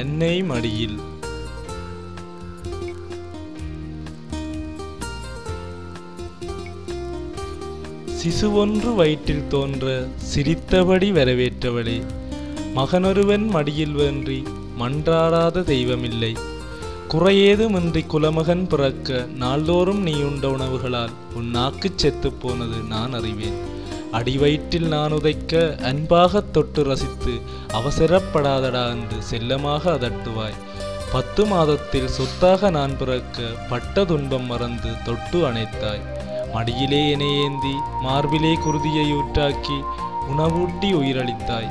அன்னை மடியில். சிசுவொன்று வயிற்றில் தோன்ற சிரித்தபடி வரவேற்றவளே, மகனொருவன் மடியில் வேன்றி மன்றாடாத தெய்வமில்லை. குறையேதுமின்றி குலமகன் பிறக்க நாள்தோறும் நீ உண்ட உணவுகளால் உன் நாக்குச் செத்துப் போனது நான் அறிவேன். அடிவயிற்றில் நான் உதைக்க அன்பாகத் தொட்டு ரசித்து அவசரப்படாதடா என்று செல்லமாக அதட்டுவாய். 10 மாதத்தில் சொத்தாக நான் பிறக்க பட்ட துன்பம் மறந்து தொட்டு அணைத்தாய். மடியிலே என்னை ஏந்தி மார்பிலே குருதியை ஊற்றாக்கி உணவூட்டி உயிரளித்தாய்.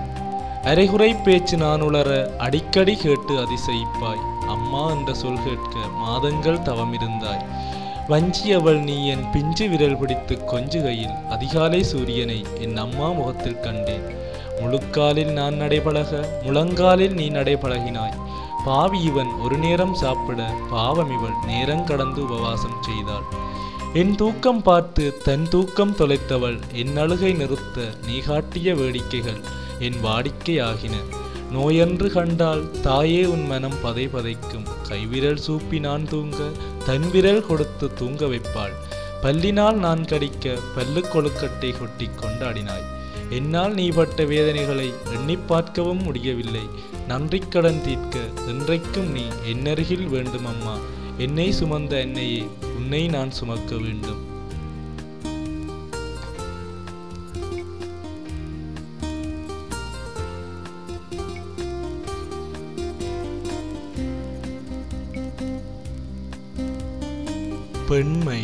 அரைகுறை பேச்சு நான் உளர அடிக்கடி கேட்டு அதிசயிப்பாய். அம்மா என்ற சொல் கேட்க மாதங்கள் தவமிருந்தாய். வஞ்சியவள் நீ என் பிஞ்சு விரல் பிடித்து கொஞ்சுகையில் அதிகாலை சூரியனை என் அம்மா முகத்தில் கண்டேன். முழுக்காலில் நான் நடைபழக முழங்காலில் நீ நடைபழகினாய். பாவி இவன் ஒரு நேரம் சாப்பிட பாவம் இவள் நேரம் கடந்து உபவாசம் செய்தாள். என் தூக்கம் பார்த்து தன் தூக்கம் தொலைத்தவள் என் அழுகை நிறுத்த நீ காட்டிய வேடிக்கைகள் என் வாடிக்கையாகின. நோயன்று கண்டால் தாயே உன் மனம் பதை பதைக்கும். கைவிரல் சூப்பி நான் தூங்க தன் விரல் கொடுத்து தூங்க வைப்பாள். பல்லினால் நான் கடிக்க பல்லு கொழுக்கட்டை கொட்டி கொண்டாடினாய். என்னால் நீ பட்ட வேதனைகளை எண்ணி பார்க்கவும் முடியவில்லை. நன்றி கடன் தீர்க்க இன்றைக்கும் நீ என்னருகில் வேண்டும் அம்மா. என்னை சுமந்த என்னையே உன்னை நான் சுமக்க வேண்டும். பெண்மை.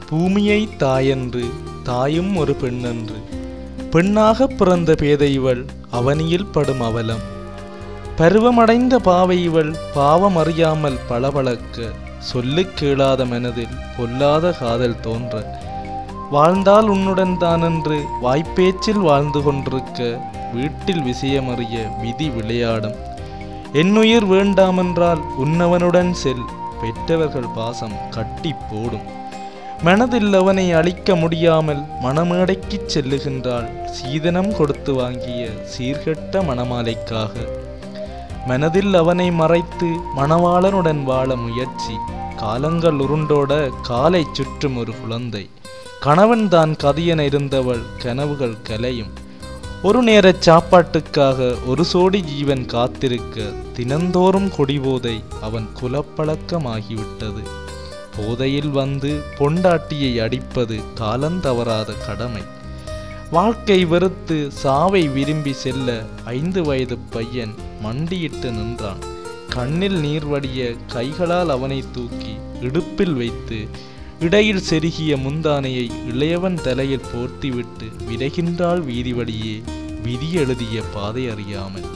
பூமியை தாயென்று தாயும் ஒரு பெண்ணென்று பெண்ணாக பிறந்த பேதை இவள் அவனியில் படும் அவலம். பருவமடைந்த பாவை இவள் பாவம் அறியாமல் பளபளக்க சொல்லு கேளாத மனதில் பொல்லாத காதல் தோன்ற வாழ்ந்தால் உன்னுடன் தான் என்று வாய்ப்பேச்சில் வாழ்ந்து கொண்டிருக்க வீட்டில் விஷயமறிய விதி விளையாடும். என்னுயிர் வேண்டாமென்றால் உன்னவனுடன் செல், பெற்றவர்கள் பாசம் கட்டி போடும். மனதில் அவனை அழிக்க முடியாமல் மணமேடைக்கு செல்லுகின்றாள் சீதனம் கொடுத்து வாங்கிய சீர்கெட்ட மணமாலைக்காக. மனதில் அவனை மறைத்து மணவாளனுடன் வாழ முயற்சி. காலங்கள் உருண்டோட காலை சுற்றும் ஒரு குழந்தை. கணவன் தான் கதியென இருந்தவள் கனவுகள் கலையும். ஒரு நேர சாப்பாட்டுக்காக ஒரு சோடி ஜீவன் காத்திருக்க தினந்தோறும் கொடிபோதை அவன் குலப்பழக்கமாகிவிட்டது. போதையில் வந்து பொண்டாட்டியை அடிப்பது காலந்தவறாத கடமை. வாழ்க்கை வெறுத்து சாவை விரும்பி செல்ல 5 வயது பையன் மண்டியிட்டு நின்றான். கண்ணில் நீர் வடிய கைகளால் அவனை தூக்கி இடுப்பில் வைத்து இடையில் செருகிய முந்தானையை இளையவன் தலையில் போர்த்திவிட்டு விரைகின்றாள் வீதி வழியே விதி எழுதிய பாதை அறியாமல்.